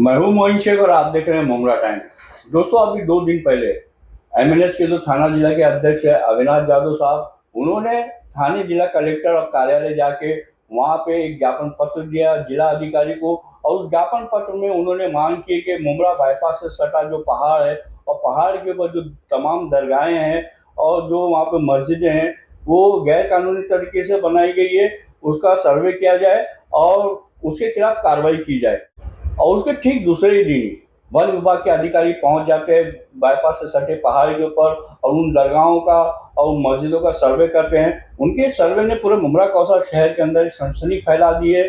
मैं हूं मोइन शेख और आप देख रहे हैं मुमरा टाइम। दोस्तों, अभी 2 दिन पहले एमएनएस के जो थाना जिला के अध्यक्ष है अविनाश जादव साहब, उन्होंने थाने जिला कलेक्टर और कार्यालय जाके वहां पे एक ज्ञापन पत्र दिया जिला अधिकारी को। और उस ज्ञापन पत्र में उन्होंने मांग की कि मुमरा बाईपास से सटा जो पहाड़ है और पहाड़ के ऊपर जो तमाम दरगाहें हैं और जो वहाँ पे मस्जिदें हैं वो गैर कानूनी तरीके से बनाई गई है, उसका सर्वे किया जाए और उसके खिलाफ कार्रवाई की जाए। और उसके ठीक दूसरे ही दिन वन विभाग के अधिकारी पहुंच जाते हैं बाईपास से सटे पहाड़ के ऊपर और उन दरगाहों का और मस्जिदों का सर्वे करते हैं। उनके सर्वे ने पूरे मुमरा कौसा शहर के अंदर सनसनी फैला दी है।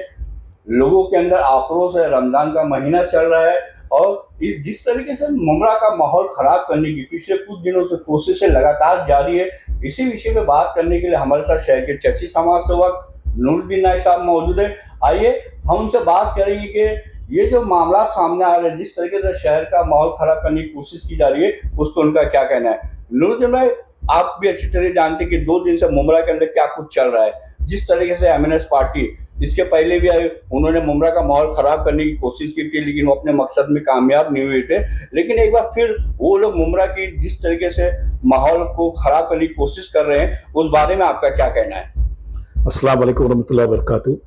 लोगों के अंदर आक्रोश है, रमजान का महीना चल रहा है और इस जिस तरीके से मुमरा का माहौल खराब करने की पिछले कुछ दिनों से कोशिशें लगातार जारी है। इसी विषय में बात करने के लिए हमारे साथ शहर के चर्चित समाज सेवक नूरुद्दीन नायक साहब मौजूद है। आइए हम उनसे बात करेंगे कि ये जो मामला सामने आ रहा है, जिस तरीके से शहर का माहौल खराब करने की कोशिश की जा रही है, उस पर उनका क्या कहना है। नूरुद्दीन भाई, आप भी अच्छी तरह जानते हैं कि 2 दिन से मुमरा के अंदर क्या कुछ चल रहा है। जिस तरीके से एमएनएस पार्टी इसके पहले भी उन्होंने मुमरा का माहौल खराब करने की कोशिश की थी, लेकिन वो अपने मकसद में कामयाब नहीं हुए थे। लेकिन एक बार फिर वो लोग मुमरा की जिस तरीके से माहौल को खराब करने की कोशिश कर रहे हैं, उस बारे में आपका क्या कहना है। अस्सलाम वालेकुम रहमतुल्लाहि व बरकातहू।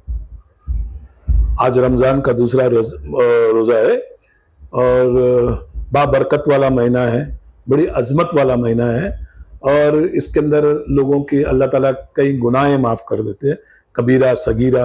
आज रमज़ान का दूसरा रोज़ा है और बाबरकत वाला महीना है, बड़ी अज़मत वाला महीना है और इसके अंदर लोगों की अल्लाह ताला कई गुनाहें माफ़ कर देते हैं, कबीरा सगीरा।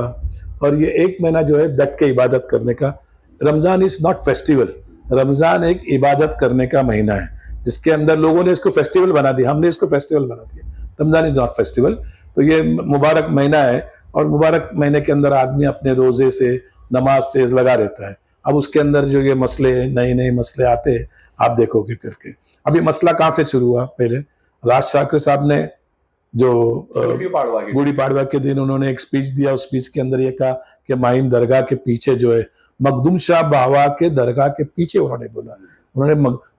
और ये एक महीना जो है डट के इबादत करने का। Ramzan is not festival, Ramzan एक इबादत करने का महीना है जिसके अंदर लोगों ने इसको फेस्टिवल बना दिया, हमने इसको फेस्टिवल बना दिया। Ramzan is not festival. तो ये मुबारक महीना है और मुबारक महीने के अंदर आदमी अपने रोज़े से नमाज से लगा रहता है। अब उसके अंदर जो ये मसले नए नए मसले आते हैं, आप देखोगे करके। अभी मसला कहाँ से शुरू हुआ, पहले राज ठाकरे साहब ने जो गुड़ी पाड़वा के दिन उन्होंने एक स्पीच दिया, उस स्पीच के अंदर ये कहा कि माहिम दरगाह के पीछे जो है मखदूम शाह बावा के दरगाह के पीछे उन्होंने बोला। उन्होंने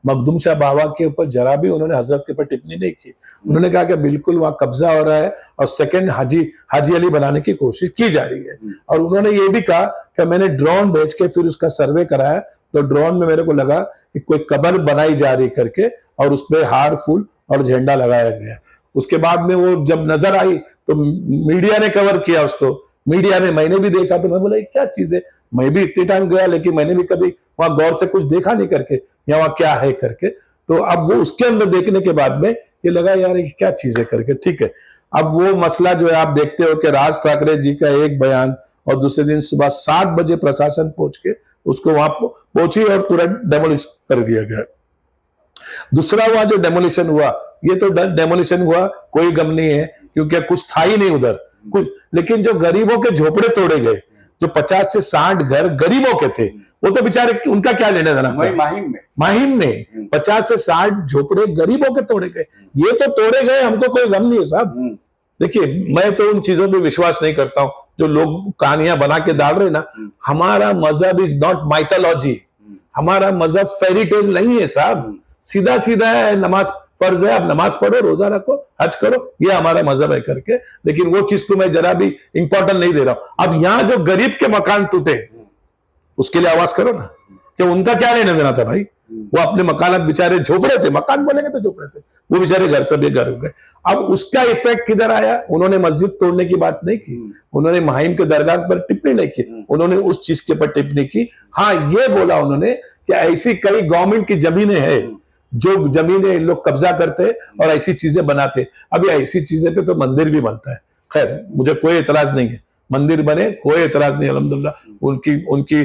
मखदूम शाह बावा के ऊपर जरा भी उन्होंने हजरत के ऊपर टिप्पणी नहीं की। उन्होंने कहा कि बिल्कुल वहाँ कब्जा हो रहा है और सेकंड हाजी अली बनाने की कोशिश की जा रही है। और उन्होंने ये भी कहा कि मैंने ड्रोन भेज के फिर उसका सर्वे कराया तो ड्रोन में मेरे को लगा कि कोई कब्र बनाई जा रही करके और उस पर हार फूल और झंडा लगाया गया। उसके बाद में वो जब नजर आई तो मीडिया ने कवर किया उसको। मीडिया ने, मैंने भी देखा तो मैं बोला क्या चीज है, मैं भी इतने टाइम गया लेकिन मैंने भी कभी वहां गौर से कुछ देखा नहीं करके, या वहां क्या है करके। तो अब वो उसके अंदर देखने के बाद में ये लगा यार ये क्या चीज है करके। ठीक है, अब वो मसला जो है आप देखते हो कि राज ठाकरे जी का एक बयान और दूसरे दिन सुबह 7 बजे प्रशासन पहुंच के उसको वहां पहुंची और तुरंत डेमोलिशन कर दिया गया। दूसरा हुआ जो डेमोलिशन हुआ, ये तो डेमोलिशन हुआ कोई गम नहीं है क्योंकि कुछ था ही नहीं उधर कुछ। लेकिन जो गरीबों के झोपड़े तोड़े गए, जो 50 से 60 घर गरीबों के थे, वो तो बेचारे उनका क्या लेना देना था। माहिम में 50 से 60 झोपड़े गरीबों के तोड़े गए। ये तो तोड़े गए, हमको कोई गम नहीं है साहब। देखिए, मैं तो उन चीजों पे विश्वास नहीं करता हूं जो लोग कहानियां बना के डाल रहे ना। हमारा मजहब इज नॉट माइथोलॉजी, हमारा मजहब फेरी टेल नहीं है साहब। सीधा सीधा है, नमाज फर्ज है, आप नमाज पढ़ो, रोजा रखो, हज करो, ये हमारा मजहब है करके। लेकिन वो चीज को मैं जरा भी इंपॉर्टेंट नहीं दे रहा हूं। अब यहां जो गरीब के मकान टूटे उसके लिए आवाज करो ना, कि उनका क्या लेना देना था भाई। वो अपने मकान बेचारे झोपड़े थे, मकान बोलेंगे तो झोपड़े थे, वो बेचारे घर से बेघर हो गए। अब उसका इफेक्ट किधर आया, उन्होंने मस्जिद तोड़ने की बात नहीं की, उन्होंने माहिम के दरगाह पर टिप्पणी नहीं की, उन्होंने उस चीज के ऊपर टिप्पणी की। हाँ, ये बोला उन्होंने कि ऐसी कई गवर्नमेंट की जमीनें हैं जो जमीनें लोग कब्जा करते और ऐसी चीजें बनाते। अभी ऐसी चीजें पे तो मंदिर भी बनता है। खैर, मुझे कोई एतराज नहीं है, मंदिर बने, कोई एतराज नहीं, अल्हम्दुलिल्लाह उनकी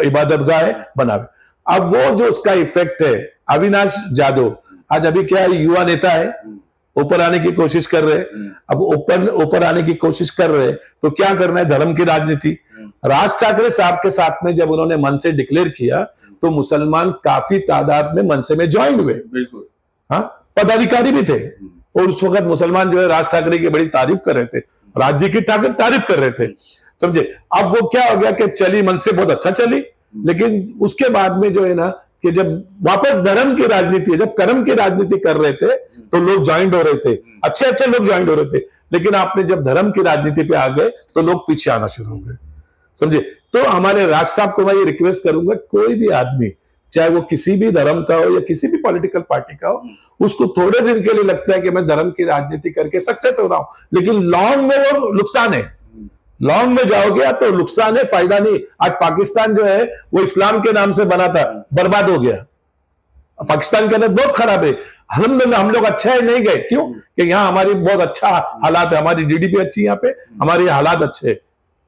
इबादतगाह है, बनावे। अब वो जो उसका इफेक्ट है, अविनाश जादव आज अभी क्या युवा नेता है, ऊपर आने की कोशिश कर रहे। अब ऊपर आने की कोशिश कर रहे तो क्या करना है, धर्म की राजनीति। राज ठाकरे साहब के साथ में जब उन्होंने मनसे डिक्लेयर किया तो मुसलमान काफी तादाद में मनसे में ज्वाइन हुए। बिल्कुल, हाँ, पदाधिकारी भी थे और उस वक्त मुसलमान जो है राज ठाकरे की बड़ी तारीफ कर रहे थे, राज्य की तारीफ कर रहे थे, समझे। अब वो क्या हो गया कि चली मनसे बहुत अच्छा चली, लेकिन उसके बाद में जो है ना कि जब वापस धर्म की राजनीति, जब कर्म की राजनीति कर रहे थे तो लोग ज्वाइंट हो रहे थे, अच्छे लोग ज्वाइंट हो रहे थे। लेकिन आपने जब धर्म की राजनीति पे आ गए तो लोग पीछे आना शुरू हो गए। समझे। तो हमारे राज साहब को मैं ये रिक्वेस्ट करूंगा, कोई भी आदमी चाहे वो किसी भी धर्म का हो या किसी भी पॉलिटिकल पार्टी का हो, उसको थोड़े दिन के लिए लगता है कि मैं धर्म की राजनीति करके सक्सेस हो रहा हूं, लेकिन लॉन्ग में वो नुकसान है। लॉन्ग में जाओगे तो नुकसान है, फायदा नहीं। आज पाकिस्तान जो है वो इस्लाम के नाम से बना था, बर्बाद हो गया। पाकिस्तान के हालत बहुत खराब है। अल्हम्दुलिल्लाह हम लोग अच्छा है नहीं गए, क्यों कि यहाँ हमारी बहुत अच्छा हालात है, हमारी जीडीपी अच्छी, यहाँ पे हमारे हालात अच्छे है।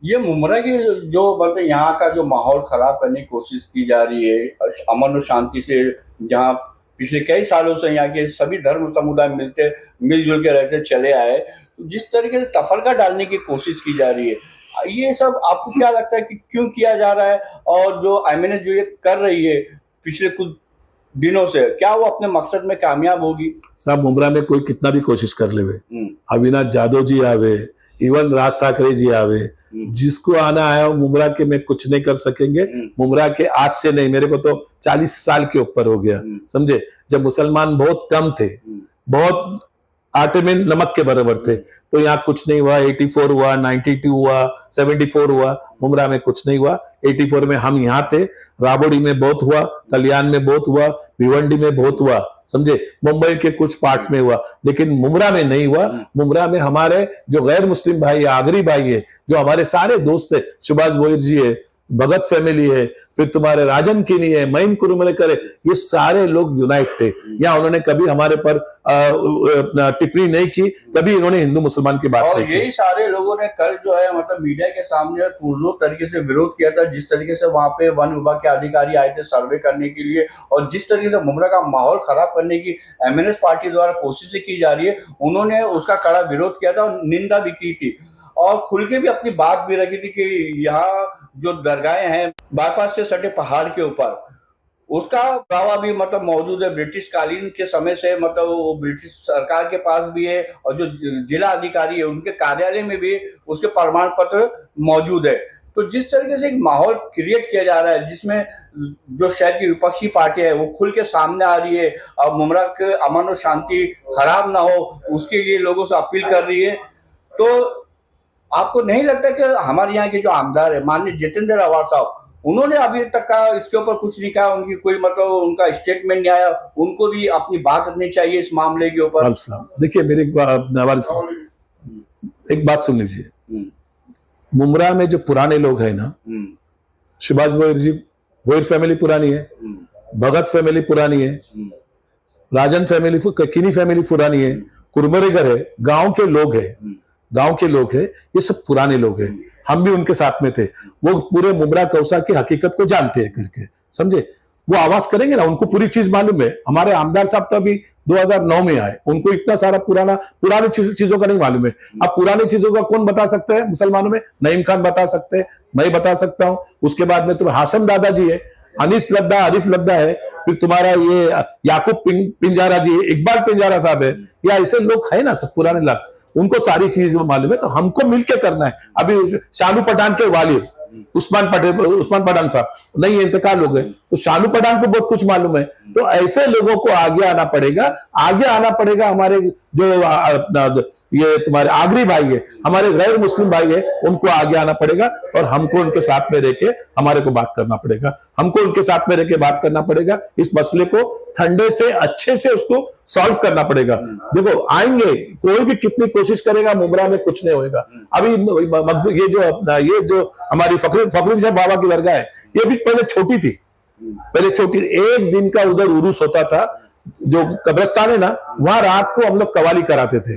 ये मुमरा की जो मतलब यहाँ का जो माहौल खराब करने की कोशिश की जा रही है, अमन और शांति से, जहाँ पिछले कई सालों से यहाँ के सभी धर्म समुदाय मिलजुल के रहते चले आए, तो जिस तरीके से तफरका डालने की कोशिश की जा रही है, ये सब आपको क्या लगता है कि क्यों किया जा रहा है? और जो एमएनएस जो ये कर रही है पिछले कुछ दिनों से, क्या वो अपने मकसद में कामयाब होगी? साहब मुमरा में कोई कितना भी कोशिश कर ले, अविनाश जाधव जी आवे, इवन राज ठाकरे जी आवे, जिसको आना आया मुमरा के में कुछ नहीं कर सकेंगे। मुमरा के आज से नहीं, मेरे को तो 40 साल के ऊपर हो गया, समझे। जब मुसलमान बहुत कम थे, बहुत आटे में नमक के बराबर थे, तो यहाँ कुछ नहीं हुआ। 84 हुआ, 92 हुआ, 74 हुआ, मुमरा में कुछ नहीं हुआ। 84 में हम यहाँ थे, राबोड़ी में बहुत हुआ, कल्याण में बहुत हुआ, भिवंडी में बहुत हुआ, समझे। मुंबई के कुछ पार्ट्स में हुआ, लेकिन मुमरा में नहीं हुआ। मुमरा में हमारे जो गैर मुस्लिम भाई है, आगरी भाई है, जो हमारे सारे दोस्त है, सुभाष भोईर जी है, भगत फैमिली है, फिर तुम्हारे राजन किनी है, मईन कुरुमलेकर है, ये सारे लोग यूनाइट थे। यहाँ उन्होंने कभी हमारे पर टिप्पणी नहीं की, कभी इन्होंने हिंदू मुसलमान की बात नहीं की। यही सारे लोगों ने कल जो है मतलब मीडिया के सामने पुरजोर तरीके से विरोध किया था, जिस तरीके से वहां पे वन विभाग के अधिकारी आए थे सर्वे करने के लिए, और जिस तरीके से मुमरा का माहौल खराब करने की एमएनएस पार्टी द्वारा कोशिशें की जा रही है, उन्होंने उसका कड़ा विरोध किया था और निंदा भी की थी, और खुल के भी अपनी बात भी रखी थी कि यहाँ जो दरगाहें हैं बाईपास से सटे पहाड़ के ऊपर, उसका दावा भी मतलब मौजूद है। ब्रिटिश कालीन के समय से मतलब वो ब्रिटिश सरकार के पास भी है, और जो जिला अधिकारी है उनके कार्यालय में भी उसके प्रमाण पत्र मौजूद है। तो जिस तरीके से एक माहौल क्रिएट किया जा रहा है, जिसमें जो शहर की विपक्षी पार्टियां है वो खुल के सामने आ रही है, और मुमरा के अमन और शांति खराब ना हो उसके लिए लोगों से अपील कर रही है, तो आपको नहीं लगता कि हमारे यहाँ के जो आमदार है माननीय जितेंद्र अवार साहब, उन्होंने अभी तक का इसके ऊपर कुछ नहीं कहा, उनकी कोई मतलब उनका स्टेटमेंट नहीं आया, उनको भी अपनी बात रखनी चाहिए इस मामले के ऊपर? देखिए मेरे एक बात सुन लीजिए। मुमरा में जो पुराने लोग हैं ना, सुभाष भोईर जी, भोईर फैमिली पुरानी है, भगत फैमिली पुरानी है, राजन फैमिली, किनी फैमिली पुरानी है, कुरमरेगर है, गांव के लोग हैं, ये सब पुराने लोग हैं। हम भी उनके साथ में थे, वो पूरे मुमरा कौसा की हकीकत को जानते हैं करके, समझे। वो आवाज करेंगे ना, उनको पूरी चीज मालूम है। हमारे आमदार साहब तो अभी 2009 में आए, उनको इतना सारा पुरानी चीजों का नहीं मालूम है। अब पुरानी चीजों का कौन बता सकता है मुसलमानों में? नईम खान बता सकते हैं, मैं बता सकता हूँ। उसके बाद में तुम हाशम दादाजी है, अनीस लद्दा, आरिफ लद्दा है, फिर तुम्हारा ये याकूब पिंजारा जी है, इकबाल पिंजारा साहब है, या ऐसे लोग है ना सब पुराने लोग, उनको सारी चीज मालूम है। तो हमको मिलके करना है। अभी शानू पठान के वालिद उस्मान पठान साहब नहीं इंतकाल हो गए, तो शानू पठान को बहुत कुछ मालूम है। तो ऐसे लोगों को आगे आना पड़ेगा। हमारे जो ये तुम्हारे आगरी भाई है, हमारे गैर मुस्लिम भाई है, उनको आगे आना पड़ेगा, और हमको उनके साथ में रहकर हमारे को बात करना पड़ेगा। हमको उनके साथ में रहकर बात करना पड़ेगा। इस मसले को ठंडे से अच्छे से उसको सॉल्व करना पड़ेगा। देखो आएंगे, कोई भी कितनी कोशिश करेगा, मुमरा में कुछ नहीं होगा। अभी ये जो हमारी फखरुद्दीन साहब बाबा की दरगाह है, ये भी पहले छोटी थी, एक दिन का उधर उरूस होता था। जो कब्रिस्तान है ना, वहां रात को हम लोग कवाली कराते थे।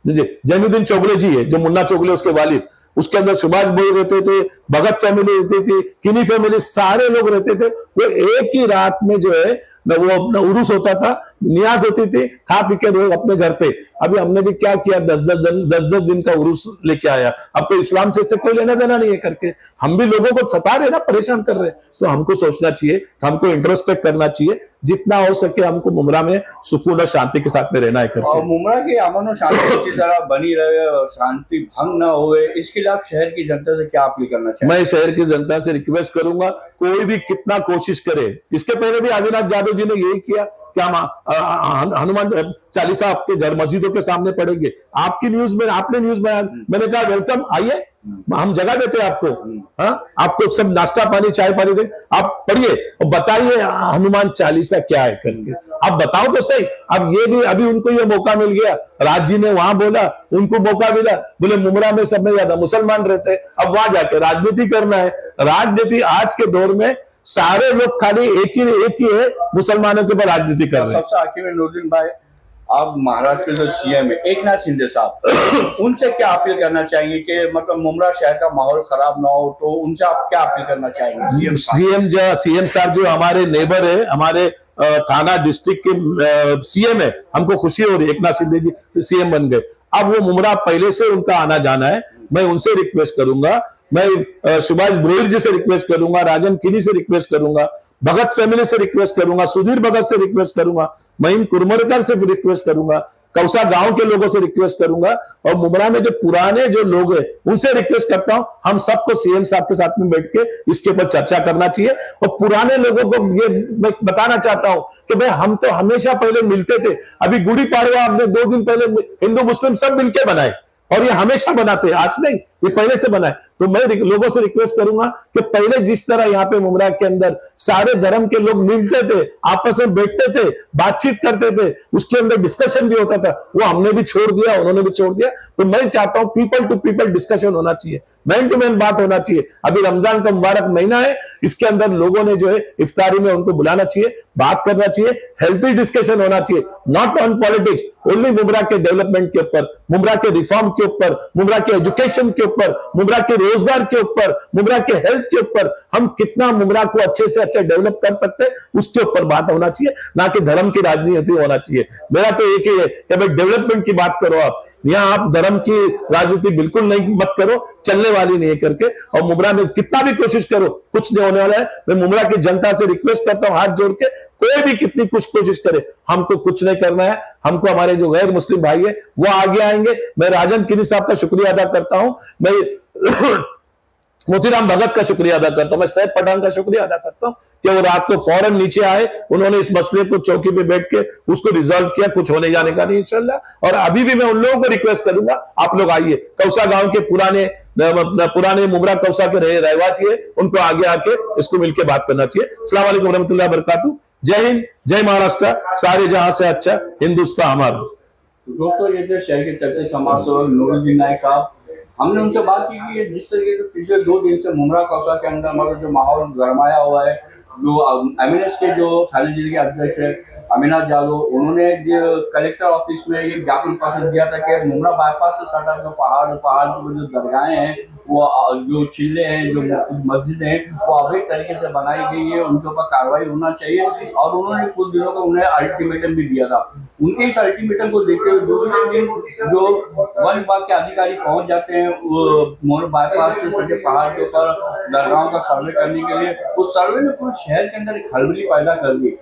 जैनुद्दीन चोगले जी है, जो मुन्ना चोगले उसके वालिद, उसके अंदर सुभाष भोईर रहते थे, भगत फैमिली रहती थी, किनी फैमिली, सारे लोग रहते थे। वो एक ही रात में जो है वो अपना उरूस होता था, नियाज होती थी, खा पी के लोग अपने घर पे। अभी हमने भी क्या किया, 10-10 दिन का उरूस लेके आया। अब तो इस्लाम से कोई लेना देना नहीं है करके हम भी लोगों को सता रहे ना, परेशान कर रहे हैं। तो हमको सोचना चाहिए, हमको इंट्रोस्पेक्ट करना चाहिए, जितना हो सके हमको मुमरा में सुकून और शांति के साथ में रहना है करके। और मुमरा की अमन और शांति इसी तरह बनी रहे, शांति भंग ना होए, इसके लिए आप शहर की जनता से क्या अपील करना चाहिए? मैं शहर की जनता से रिक्वेस्ट करूंगा, कोई भी कितना कोशिश करे। इसके पहले भी अविनाश जाधव यादव जी ने यही किया कि हम हनुमान चालीसा आपके घर मस्जिदों के सामने पढ़ेंगे। आपकी न्यूज में, आपने न्यूज में, मैंने कहा वेलकम, आइए, हम जगह देते हैं आपको। हाँ, आपको सब नाश्ता पानी चाय पानी दे, आप पढ़िए और बताइए हनुमान चालीसा क्या है करके, आप बताओ तो सही। अब ये भी, अभी उनको ये मौका मिल गया, राज जी ने वहां बोला, उनको मौका मिला, बोले मुमरा में सब में ज्यादा मुसलमान रहते हैं, अब वहां जाके राजनीति करना है। राजनीति आज के दौर में सारे लोग खाली एक ही है, मुसलमानों के ऊपर राजनीति कर रहे हैं। सबसे आखिर में नूरुद्दीन भाई, आप महाराष्ट्र के जो सीएम है एकनाथ शिंदे साहब, उनसे क्या अपील करना चाहेंगे कि मतलब मुमरा शहर का माहौल खराब ना हो, तो उनसे आप क्या अपील करना चाहेंगे? सीएम साहब जो हमारे नेबर है, हमारे थाना डिस्ट्रिक्ट के सीएम है, हमको खुशी हो रही है एकनाथ शिंदे जी सीएम बन गए। अब वो मुमरा पहले से उनका आना जाना है, मैं उनसे रिक्वेस्ट करूंगा, मैं सुभाष ब्रोहिर जी से रिक्वेस्ट करूंगा, राजन किनी से रिक्वेस्ट करूंगा, भगत फैमिली से रिक्वेस्ट करूंगा, सुधीर भगत से रिक्वेस्ट करूंगा, महीन कुरमरकर से रिक्वेस्ट करूंगा, कौसा गांव के लोगों से रिक्वेस्ट करूंगा, और मुमरा में जो पुराने जो लोग हैं उनसे रिक्वेस्ट करता हूं, हम सबको सीएम साहब के साथ में बैठ के इसके ऊपर चर्चा करना चाहिए। और पुराने लोगों को ये मैं बताना चाहता हूं कि भाई हम तो हमेशा पहले मिलते थे, अभी गुड़ी पाड़वा आपने 2 दिन पहले हिंदू मुस्लिम सब मिलकर बनाए, और ये हमेशा बनाते हैं, आज नहीं, ये पहले से बनाए। तो मैं लोगों से रिक्वेस्ट करूंगा कि पहले जिस तरह यहाँ पे मुमरा के अंदर सारे धर्म के लोग मिलते थे, आपस में बैठते थे, बातचीत करते थे, उसके अंदर डिस्कशन भी होता था, वो हमने भी छोड़ दिया, उन्होंने भी छोड़ दिया। तो मैं चाहता हूं पीपल टू पीपल डिस्कशन होना चाहिए, मैन टू मैन बात होना चाहिए। अभी रमजान का मुबारक महीना है, इसके अंदर लोगों ने जो है इफ्तारी में उनको बुलाना चाहिए, बात करना चाहिए, हेल्थी डिस्कशन होना चाहिए, not on politics, only Mumbra के डेवलपमेंट के ऊपर, मुमरा के रिफॉर्म के ऊपर, मुमरा के एजुकेशन के ऊपर, मुमरा के रोजगार के ऊपर, मुमरा के हेल्थ के ऊपर, हम कितना मुमरा को अच्छे से अच्छा डेवलप कर सकते हैं उसके ऊपर बात होना चाहिए, ना कि धर्म की राजनीति होना चाहिए। मेरा तो एक ही है कि भाई डेवलपमेंट की बात करो, आप यहाँ आप धर्म की राजनीति बिल्कुल नहीं मत करो, चलने वाली नहीं है करके। और मुमरा में कितना भी कोशिश करो कुछ नहीं होने वाला है। मैं मुमरा की जनता से रिक्वेस्ट करता हूं हाथ जोड़ के, कोई भी कितनी कुछ कोशिश करे, हमको कुछ नहीं करना है। हमको हमारे जो गैर मुस्लिम भाई है वो आगे आएंगे। मैं राजन किनी साहब का शुक्रिया अदा करता हूं, मैं मोतीराम भगत का शुक्रिया अदा करता हूं, मैं सैयद पठान का शुक्रिया अदा करता हूं कि वो रात को फौरन नीचे आए, उन्होंने इस मसले को चौकी पे बैठ के उसको रिजॉल्व किया, कुछ होने जाने का नहीं इंशाल्लाह। और अभी भी मैं उन लोगों को रिक्वेस्ट करूंगा, आप लोग आइए, कौसा गांव के पुराने मुमरा कौसा के रहवासी है, उनको आगे आके इसको मिलकर बात करना चाहिए। अस्सलाम वालेकुम रहमतुल्लाहि व बरकातहू। जय हिंद, जय महाराष्ट्र, सारे जहां से अच्छा हिंदुस्तान हमारा। दोस्तों, ये थे शहर के चर्चित समाज सेवक नूरुद्दीन नाइक साहब। हमने उनसे बात की कि जिस तरीके से पिछले 2 दिन से मुमरा कौसा के अंदर मतलब जो माहौल गरमाया हुआ है, जो एमएनएस के जो थाने जिले के अध्यक्ष है अमीनाथ यादव, उन्होंने जो कलेक्टर ऑफिस में ये ज्ञापन पत्र दिया था कि मुमरा बाईपास से सटा जो पहाड़ की जो दरगाहें हैं, वो जो चिल्ले हैं, जो मस्जिद हैं, वो अवैध तरीके से बनाई गई है, उनके ऊपर कार्रवाई होना चाहिए। और उन्होंने कुछ दिनों का उन्हें अल्टीमेटम भी दिया था। उनके इस अल्टीमेटम को देखते हुए दूसरे दिन जो वन विभाग के अधिकारी पहुंच जाते हैं मुमरा बाईपास से सटे पहाड़ के ऊपर दरगाहों का सर्वे करने के लिए, उस सर्वे ने पूरे शहर के अंदर एक खलबली पैदा कर दी।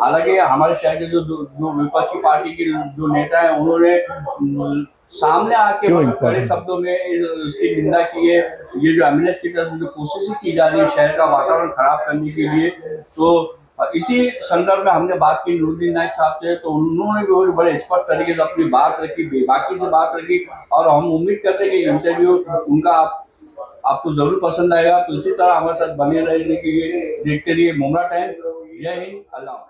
हालांकि हमारे शहर के जो विपक्षी पार्टी के जो नेता हैं, उन्होंने सामने आके बड़े शब्दों में इसकी निंदा की है। ये जो एमएनएस की तरफ से जो कोशिशें की जा रही है शहर का वातावरण खराब करने के लिए, तो इसी संदर्भ में हमने बात की नूरुद्दीन नाइक साहब से, तो उन्होंने भी बड़े स्पष्ट तरीके से अपनी बात रखी, बेबाकी से बात रखी। और हम उम्मीद करते हैं कि इंटरव्यू उनका आपको जरूर पसंद आएगा। तो इसी तरह हमारे साथ बने रहने के लिए देखते रहिए मुमरा टाइम्स। जय हिंद, अल्लाह।